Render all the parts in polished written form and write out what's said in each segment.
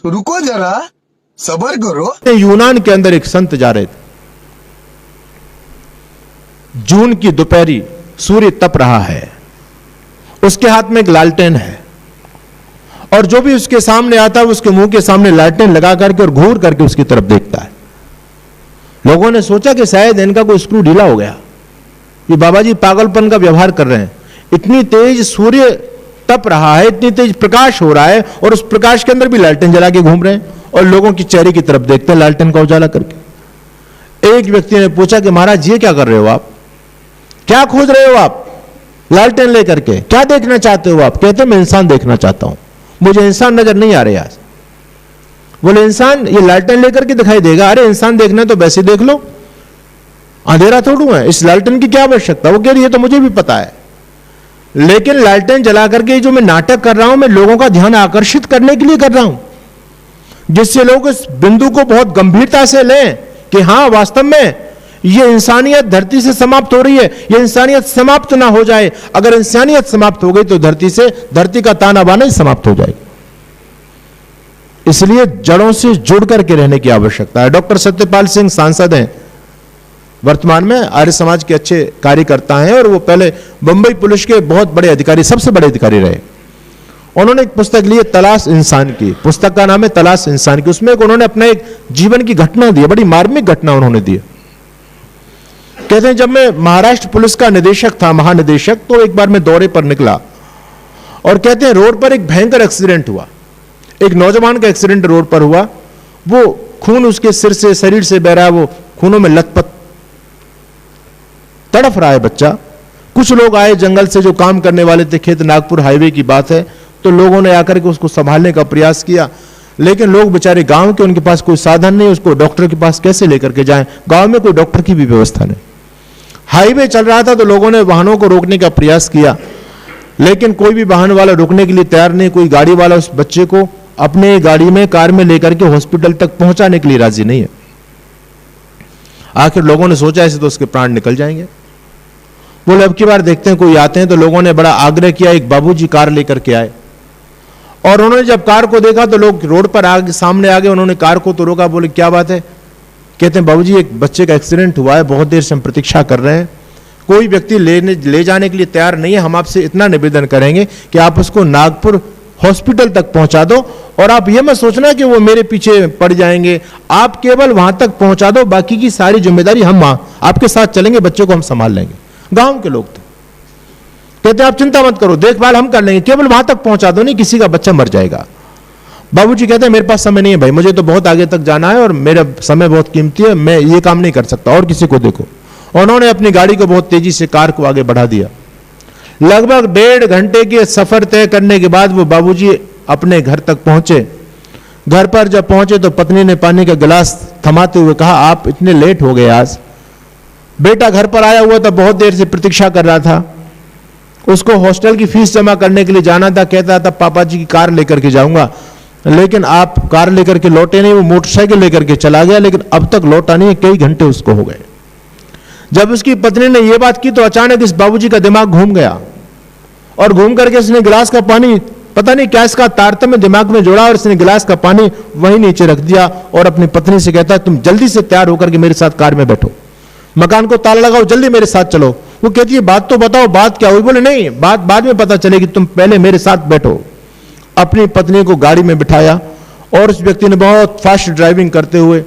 रुको जरा, सब्र करो। यूनान के अंदर एक संत जा रहे थे। जून की दोपहरी, सूर्य तप रहा है, उसके हाथ में एक लालटेन है और जो भी उसके सामने आता है उसके मुंह के सामने लालटेन लगा करके और घूर करके उसकी तरफ देखता है। लोगों ने सोचा कि शायद इनका कोई स्क्रू ढीला हो गया, ये बाबा जी पागलपन का व्यवहार कर रहे हैं। इतनी तेज सूर्य तप रहा है, इतनी तेज प्रकाश हो रहा है और उस प्रकाश के अंदर भी लालटेन जला के घूम रहे हैं और लोगों की चेहरे की तरफ देखते हैं लालटेन का उजाला करके। एक व्यक्ति ने पूछा कि महाराज ये क्या कर रहे हो आप, क्या खोज रहे हो आप लालटेन लेकर के, क्या देखना चाहते हो आप? कहते मैं इंसान देखना चाहता हूं, मुझे इंसान नजर नहीं आ रहे आज। बोले इंसान ये लालटेन लेकर के दिखाई देगा? अरे इंसान देखना है तो वैसे देख लो, अंधेरा थोड़ू है, इस लालटेन की क्या आवश्यकता? वो कह रही है तो मुझे भी पता है, लेकिन लालटेन जला करके जो मैं नाटक कर रहा हूं मैं लोगों का ध्यान आकर्षित करने के लिए कर रहा हूं, जिससे लोग इस बिंदु को बहुत गंभीरता से लें कि हां वास्तव में ये इंसानियत धरती से समाप्त हो रही है, ये इंसानियत समाप्त ना हो जाए। अगर इंसानियत समाप्त हो गई तो धरती का ताना बाना ही समाप्त हो जाएगा। इसलिए जड़ों से जुड़ करके रहने की आवश्यकता है। डॉक्टर सत्यपाल सिंह सांसद हैं, वर्तमान में आर्य समाज के अच्छे कार्यकर्ता हैं और वो पहले मुंबई पुलिस के बहुत बड़े अधिकारी, सबसे बड़े अधिकारी रहे। उन्होंने एक पुस्तक ली है तलाश इंसान की, पुस्तक का नाम है तलाश इंसान की। उसमें उन्होंने अपना एक जीवन की घटना दी, बड़ी मार्मिक घटना उन्होंने दी। कहते हैं जब मैं महाराष्ट्र पुलिस का निदेशक था, महानिदेशक, तो एक बार मैं दौरे पर निकला और कहते हैं रोड पर एक भयंकर एक्सीडेंट हुआ। एक नौजवान का एक्सीडेंट रोड पर हुआ, वो खून उसके सिर से शरीर से बह रहा है, वो खूनों में लथपथ तड़फ रहा है बच्चा। कुछ लोग आए जंगल से जो काम करने वाले थे, खेत नागपुर हाईवे की बात है, तो लोगों ने आकर के उसको संभालने का प्रयास किया, लेकिन लोग बेचारे गांव के, उनके पास कोई साधन नहीं, उसको डॉक्टर के पास कैसे लेकर के जाएं? गांव में कोई डॉक्टर की भी व्यवस्था नहीं। हाईवे चल रहा था तो लोगों ने वाहनों को रोकने का प्रयास किया, लेकिन कोई भी वाहन वाला रुकने के लिए तैयार नहीं। कोई गाड़ी वाला उस बच्चे को अपने गाड़ी में, कार में लेकर के हॉस्पिटल तक पहुंचाने के लिए राजी नहीं है। आखिर लोगों ने सोचा ऐसे तो उसके प्राण निकल जाएंगे। बोले अब की बार देखते हैं कोई आते हैं। तो लोगों ने बड़ा आग्रह किया, एक बाबूजी कार लेकर के आए और उन्होंने जब कार को देखा तो लोग रोड पर आगे सामने आ गए। उन्होंने कार को तो रोका, बोले क्या बात है? कहते हैं बाबूजी एक बच्चे का एक्सीडेंट हुआ है, बहुत देर से हम प्रतीक्षा कर रहे हैं, कोई व्यक्ति ले जाने के लिए तैयार नहीं है। हम आपसे इतना निवेदन करेंगे कि आप उसको नागपुर हॉस्पिटल तक पहुंचा दो और आप ये मत सोचना कि वो मेरे पीछे पड़ जाएंगे, आप केवल वहां तक पहुंचा दो, बाकी की सारी जिम्मेदारी हम आपके साथ चलेंगे, बच्चे को हम संभाल लेंगे। गांव के लोग थे, कहते आप चिंता मत करो, देखभाल हम कर लेंगे, केवल वहां तक पहुंचा दो, नहीं किसी का बच्चा मर जाएगा। बाबूजी कहते हैं मेरे पास समय नहीं है भाई, मुझे तो बहुत आगे तक जाना है और मेरा समय बहुत कीमती है, मैं ये काम नहीं कर सकता, और किसी को देखो। उन्होंने अपनी गाड़ी को बहुत तेजी से, कार को आगे बढ़ा दिया। लगभग 1.5 घंटे के सफर तय करने के बाद वो बाबूजी अपने घर तक पहुंचे। घर पर जब पहुंचे तो पत्नी ने पानी का गिलास थमाते हुए कहा आप इतने लेट हो गए आज। बेटा घर पर आया हुआ था, बहुत देर से प्रतीक्षा कर रहा था, उसको हॉस्टल की फीस जमा करने के लिए जाना था। कहता था पापा जी की कार लेकर के जाऊंगा, लेकिन आप कार लेकर के लौटे नहीं। वो मोटरसाइकिल लेकर के चला गया, लेकिन अब तक लौटा नहीं है, कई घंटे उसको हो गए। जब उसकी पत्नी ने यह बात की तो अचानक इस बाबूजी का दिमाग घूम गया और घूम करके इसने गिलास का पानी, पता नहीं क्या इसका तारतम्य दिमाग में जोड़ा, और इसने गिलास का पानी वहीं नीचे रख दिया और अपनी पत्नी से कहता तुम जल्दी से तैयार होकर के मेरे साथ कार में बैठो, मकान को ताला लगाओ, जल्दी मेरे साथ चलो। वो कहती है बात तो बताओ, बात क्या हुई? बोले नहीं, बात बाद में पता चलेगी, तुम पहले मेरे साथ बैठो। अपनी पत्नी को गाड़ी में बिठाया और उस व्यक्ति ने बहुत फास्ट ड्राइविंग करते हुए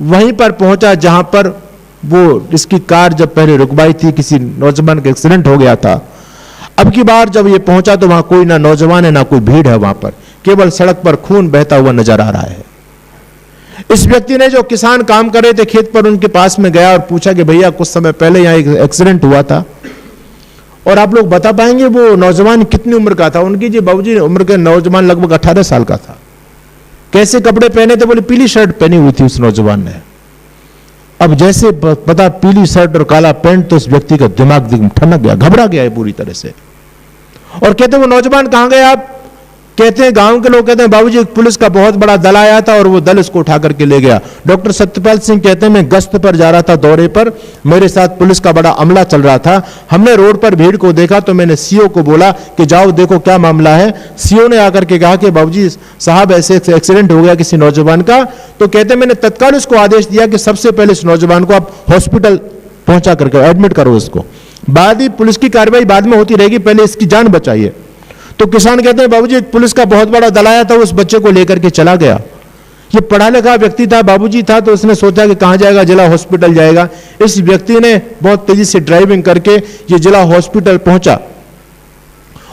वहीं पर पहुंचा जहां पर वो इसकी कार जब पहले रुकवाई थी, किसी नौजवान का एक्सीडेंट हो गया था। अब की बार जब ये पहुंचा तो वहां कोई ना नौजवान है ना कोई भीड़ है, वहां पर केवल सड़क पर खून बहता हुआ नजर आ रहा है। इस व्यक्ति ने, जो किसान काम कर रहे थे खेत पर, उनके पास में गया और पूछा कि भैया कुछ समय पहले यहां एक एक्सीडेंट हुआ था और आप लोग बता पाएंगे वो नौजवान कितनी उम्र का था? उनकी जी बाबूजी उम्र के नौजवान लगभग 18 साल का था। कैसे कपड़े पहने थे? बोले पीली शर्ट पहनी हुई थी उस नौजवान ने। अब जैसे पता पीली शर्ट और काला पैंट, तो उस व्यक्ति का दिमाग ठनक गया, घबरा गया है पूरी तरह से। और कहते वो नौजवान कहां गए आप? कहते हैं गांव के लोग कहते हैं बाबूजी एक पुलिस का बहुत बड़ा दल आया था और वो दल इसको उठा करके ले गया। डॉक्टर सत्यपाल सिंह कहते हैं मैं गश्त पर जा रहा था, दौरे पर, मेरे साथ पुलिस का बड़ा अमला चल रहा था। हमने रोड पर भीड़ को देखा तो मैंने सीओ को बोला कि जाओ देखो क्या मामला है। सीओ ने आकर के कहा कि बाबूजी साहब ऐसे एक्सीडेंट हो गया किसी नौजवान का। तो कहते हैं मैंने तत्काल उसको आदेश दिया कि सबसे पहले इस नौजवान को आप हॉस्पिटल पहुंचा करके एडमिट करो इसको, बाद ही पुलिस की कार्रवाई बाद में होती रहेगी, पहले इसकी जान बचाइए। तो किसान कहते हैं बाबूजी एक पुलिस का बहुत बड़ा दल आया था, उस बच्चे को लेकर के चला गया। ये पढ़ा लिखा व्यक्ति था, बाबूजी था, तो उसने सोचा कि कहां जाएगा, जिला हॉस्पिटल जाएगा। इस व्यक्ति ने बहुत तेजी से ड्राइविंग करके ये जिला हॉस्पिटल पहुंचा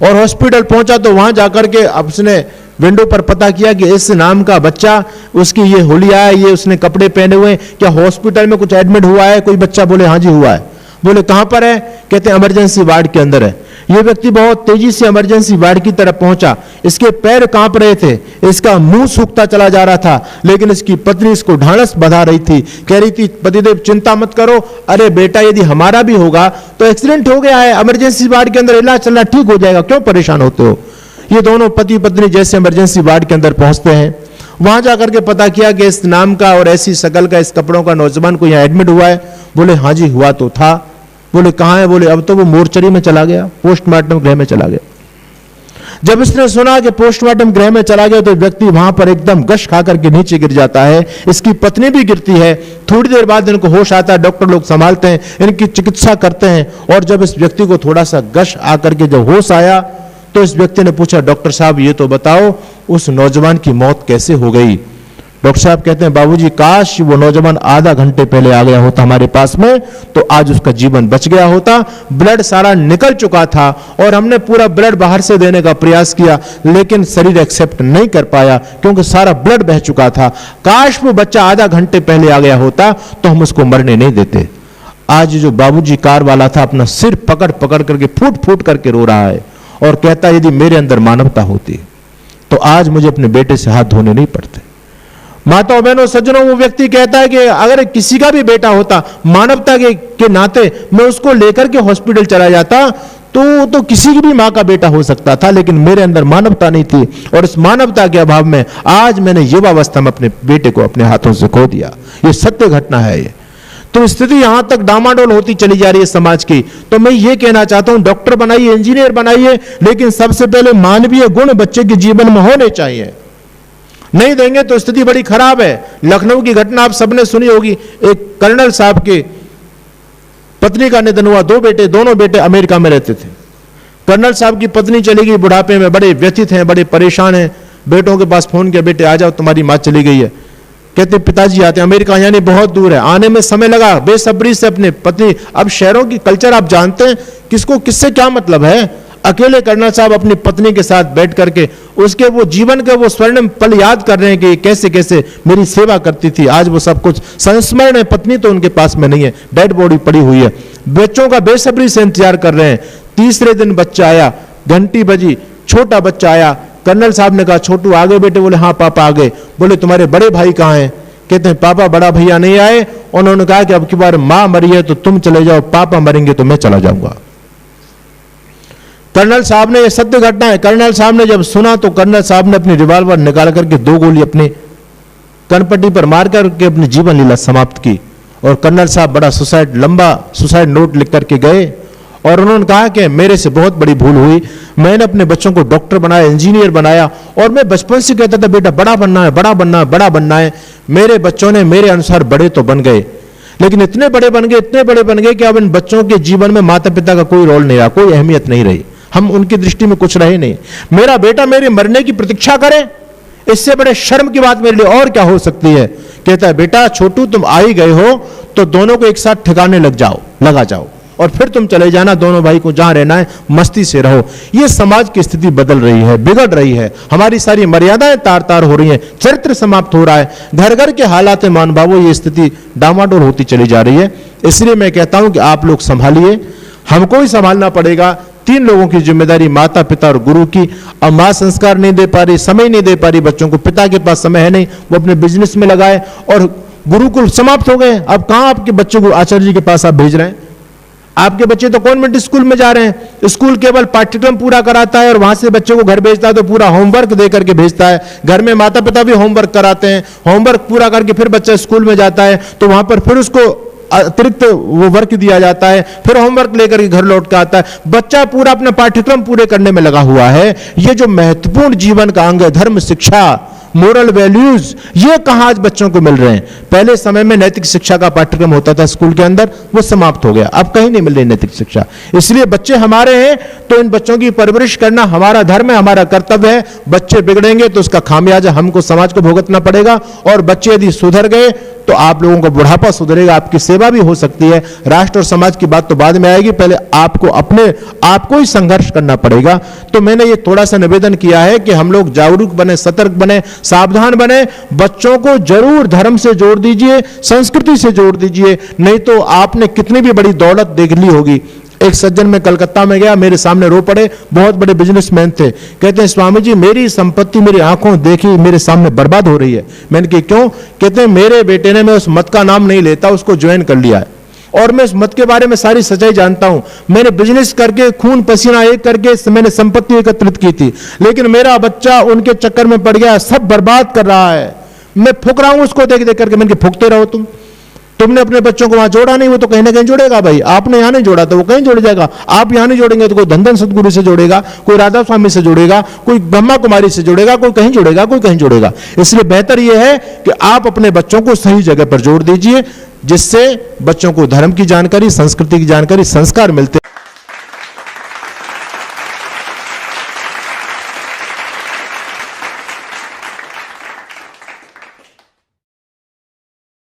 और हॉस्पिटल पहुंचा तो वहां जाकर के उसने विंडो पर पता किया कि इस नाम का बच्चा, उसकी ये हुलिया है, ये उसने कपड़े पहने हुए, क्या हॉस्पिटल में कुछ एडमिट हुआ है? कोई बच्चा बोले हाँ जी हुआ है। बोले कहां पर है? कहते हैं इमरजेंसी वार्ड के अंदर है। ये व्यक्ति बहुत तेजी से इमरजेंसी वार्ड की तरफ पहुंचा। इसके पैर कांप रहे थे, इसका मुंह सूखता चला जा रहा था, लेकिन इसकी पत्नी इसको ढांढस बंधा रही थी, कह रही थी पतिदेव चिंता मत करो, अरे बेटा यदि हमारा भी होगा तो एक्सीडेंट हो गया है, इमरजेंसी वार्ड के अंदर इलाज चलना, ठीक हो जाएगा, क्यों परेशान होते हो। ये दोनों पति पत्नी जैसे इमरजेंसी वार्ड के अंदर पहुंचते हैं, वहां जाकर के पता किया कि इस नाम का और ऐसी शकल का, इस कपड़ों का नौजवान को यहाँ एडमिट हुआ है। बोले हाँ जी हुआ तो था। बोले कहां है? बोले अब तो वो मोर्चरी में चला गया, पोस्टमार्टम गृह में चला गया। जब इसने सुना कि पोस्टमार्टम गृह में चला गया तो व्यक्ति वहां पर एकदम गश खा करके नीचे गिर जाता है, इसकी पत्नी भी गिरती है। थोड़ी देर बाद इनको होश आता है, डॉक्टर लोग संभालते हैं, इनकी चिकित्सा करते हैं। और जब इस व्यक्ति को थोड़ा सा गश आकर के जब होश आया तो इस व्यक्ति ने पूछा डॉक्टर साहब ये तो बताओ उस नौजवान की मौत कैसे हो गई। डॉक्टर साहब कहते हैं बाबूजी काश वो नौजवान आधा घंटे पहले आ गया होता हमारे पास में तो आज उसका जीवन बच गया होता। ब्लड सारा निकल चुका था और हमने पूरा ब्लड बाहर से देने का प्रयास किया, लेकिन शरीर एक्सेप्ट नहीं कर पाया क्योंकि सारा ब्लड बह चुका था। काश वो बच्चा आधा घंटे पहले आ गया होता तो हम उसको मरने नहीं देते। आज जो बाबूजी कार वाला था अपना सिर पकड़ पकड़ करके फूट फूट करके रो रहा है और कहता यदि मेरे अंदर मानवता होती तो आज मुझे अपने बेटे से हाथ धोने नहीं पड़ते। माताओं बहनों सज्जनों, वो व्यक्ति कहता है कि अगर किसी का भी बेटा होता, मानवता के नाते मैं उसको लेकर के हॉस्पिटल चला जाता तो किसी की भी मां का बेटा हो सकता था, लेकिन मेरे अंदर मानवता नहीं थी और इस मानवता के अभाव में आज मैंने युवावस्था में अपने बेटे को अपने हाथों से खो दिया। ये सत्य घटना है। ये तो स्थिति यहां तक डामाडोल होती चली जा रही है समाज की। तो मैं ये कहना चाहता हूं डॉक्टर बनाइए, इंजीनियर बनाइए, लेकिन सबसे पहले मानवीय गुण बच्चे के जीवन में होने चाहिए। नहीं देंगे तो स्थिति बड़ी खराब है। लखनऊ की घटना आप सबने सुनी होगी, एक कर्नल साहब के पत्नी का निधन हुआ, दो बेटे, दोनों बेटे अमेरिका में रहते थे। कर्नल साहब की पत्नी चली गई बुढ़ापे में, बड़े व्यथित हैं, बड़े परेशान हैं। बेटों के पास फोन किया, बेटे आ जाओ तुम्हारी मां चली गई है। कहते पिताजी आते, अमेरिका यानी बहुत दूर है, आने में समय लगा, बेसब्री से अपने पत्नी। अब शहरों की कल्चर आप जानते हैं, किसको किससे क्या मतलब है। अकेले कर्नल साहब अपनी पत्नी के साथ बैठ करके उसके वो जीवन के वो स्वर्णिम पल याद कर रहे हैं कि कैसे कैसे मेरी सेवा करती थी। आज वो सब कुछ संस्मरण है, पत्नी तो उनके पास में नहीं है, डेड बॉडी पड़ी हुई है। बच्चों का बेसब्री से इंतजार कर रहे हैं। तीसरे दिन बच्चा आया, घंटी बजी, छोटा बच्चा आया। कर्नल साहब ने कहा छोटू आ गए बेटे? बोले हाँ पापा आ गए। बोले तुम्हारे बड़े भाई कहाँ हैं? कहते हैं पापा बड़ा भैया नहीं आए। उन्होंने कहा कि अब की बार मां मरी है तो तुम चले जाओ, पापा मरेंगे तो मैं चला जाऊंगा। कर्नल साहब ने, यह सत्य घटना है, कर्नल साहब ने जब सुना तो कर्नल साहब ने अपनी रिवॉल्वर निकाल करके 2 गोली अपने कनपट्टी पर मार करके अपनी जीवन लीला समाप्त की। और कर्नल साहब बड़ा लंबा सुसाइड नोट लिख करके गए और उन्होंने कहा कि मेरे से बहुत बड़ी भूल हुई, मैंने अपने बच्चों को डॉक्टर बनाया, इंजीनियर बनाया और मैं बचपन से कहता था बेटा बड़ा बनना है, बड़ा बनना है, बड़ा बनना है। मेरे बच्चों ने मेरे अनुसार बड़े तो बन गए, लेकिन इतने बड़े बन गए, इतने बड़े बन गए कि अब इन बच्चों के जीवन में माता पिता का कोई रोल नहीं रहा, कोई अहमियत नहीं रही, हम उनकी दृष्टि में कुछ रहे नहीं। मेरा बेटा मेरे मरने की प्रतीक्षा करे, इससे बड़े शर्म की बात मेरे लिए और क्या हो सकती है। कहता है बेटा छोटू तुम आ ही गए हो तो दोनों को एक साथ ठिकाने लगा जाओ और फिर तुम चले जाना, दोनों भाई को जहां रहना है मस्ती से रहो। ये समाज की स्थिति बदल रही है, बिगड़ रही है, हमारी सारी मर्यादाएं तार तार हो रही हैं, चरित्र समाप्त हो रहा है, घर घर के हालात मान भावो ये स्थिति डामाडोल होती चली जा रही है। इसलिए मैं कहता हूं कि आप लोग संभालिए, हमको ही संभालना पड़ेगा। 3 लोगों की जिम्मेदारी, माता पिता और गुरु की। अब मां संस्कार नहीं दे पा रही, समय नहीं दे पा रही बच्चों को, पिता के पास समय है नहीं, वो अपने बिजनेस में लगाए और गुरुकुल समाप्त हो गए। अब कहां आपके बच्चों को आचार्य जी के पास आप भेज रहे हैं? आपके बच्चे तो कॉन्वेंट स्कूल में जा रहे हैं, स्कूल केवल पाठ्यक्रम पूरा कराता है और वहां से बच्चे को घर भेजता है तो पूरा होमवर्क दे करके भेजता है। घर में माता पिता भी होमवर्क कराते हैं, होमवर्क पूरा करके फिर बच्चा स्कूल में जाता है तो वहां पर फिर उसको अतिरिक्त वो वर्क दिया जाता है, फिर होमवर्क लेकर के घर लौट के आता है। बच्चा पूरा अपना पाठ्यक्रम पूरे करने में लगा हुआ है। ये जो महत्वपूर्ण जीवन का अंग है, धर्म शिक्षा, मोरल वैल्यूज, ये कहां आज बच्चों को मिल रहे हैं। पहले समय में नैतिक शिक्षा का पाठ्यक्रम होता था स्कूल के अंदर, वो समाप्त हो गया, अब कहीं नहीं मिल रही नैतिक शिक्षा। इसलिए बच्चे हमारे हैं तो इन बच्चों की परवरिश करना हमारा धर्म है, हमारा कर्तव्य है। बच्चे बिगड़ेंगे तो उसका खामियाजा हमको समाज को भुगतना पड़ेगा, और बच्चे यदि सुधर गए तो आप लोगों का बुढ़ापा सुधरेगा, आपकी सेवा भी हो सकती है। राष्ट्र और समाज की बात तो बाद में आएगी, पहले आपको ही संघर्ष करना पड़ेगा। तो मैंने ये थोड़ा सा निवेदन किया है कि हम लोग जागरूक बने, सतर्क बने, सावधान बने। बच्चों को जरूर धर्म से जोड़ दीजिए, संस्कृति से जोड़ दीजिए, नहीं तो आपने कितनी भी बड़ी दौलत देख ली होगी। एक सज्जन में कलकत्ता में गया, मेरे सामने रो पड़े, बहुत बड़े बिजनेसमैन थे। कहते हैं स्वामी जी मेरी संपत्ति मेरी आंखों देखी मेरे सामने बर्बाद हो रही है। मैंने कहा क्यों? कहते हैं मेरे बेटे ने, मैं उस मत का नाम नहीं लेता, उसको ज्वाइन कर लिया है और मैं उस मत के बारे में सारी सच्चाई जानता हूं। मैंने बिजनेस करके खून पसीना एक करके मैंने संपत्ति एकत्रित की थी, लेकिन मेरा बच्चा उनके चक्कर में पड़ गया, सब बर्बाद कर रहा है। मैं फूक रहा हूं उसको देख देख करके। मैंने फूकते रहो तुमने अपने बच्चों को वहां जोड़ा नहीं, वो तो कहीं ना कहीं जोड़ेगा भाई। आपने यहां नहीं जोड़ा तो वो कहीं जोड़ जाएगा। आप यहां नहीं जोड़ेंगे तो कोई धनधन सदगुरु से जोड़ेगा, कोई राधा स्वामी से जोड़ेगा, कोई ब्रह्मा कुमारी से जोड़ेगा, कोई कहीं जोड़ेगा, कोई कहीं जोड़ेगा। इसलिए बेहतर यह है कि आप अपने बच्चों को सही जगह पर जोड़ दीजिए, जिससे बच्चों को धर्म की जानकारी, संस्कृति की जानकारी, संस्कार मिलते हैं।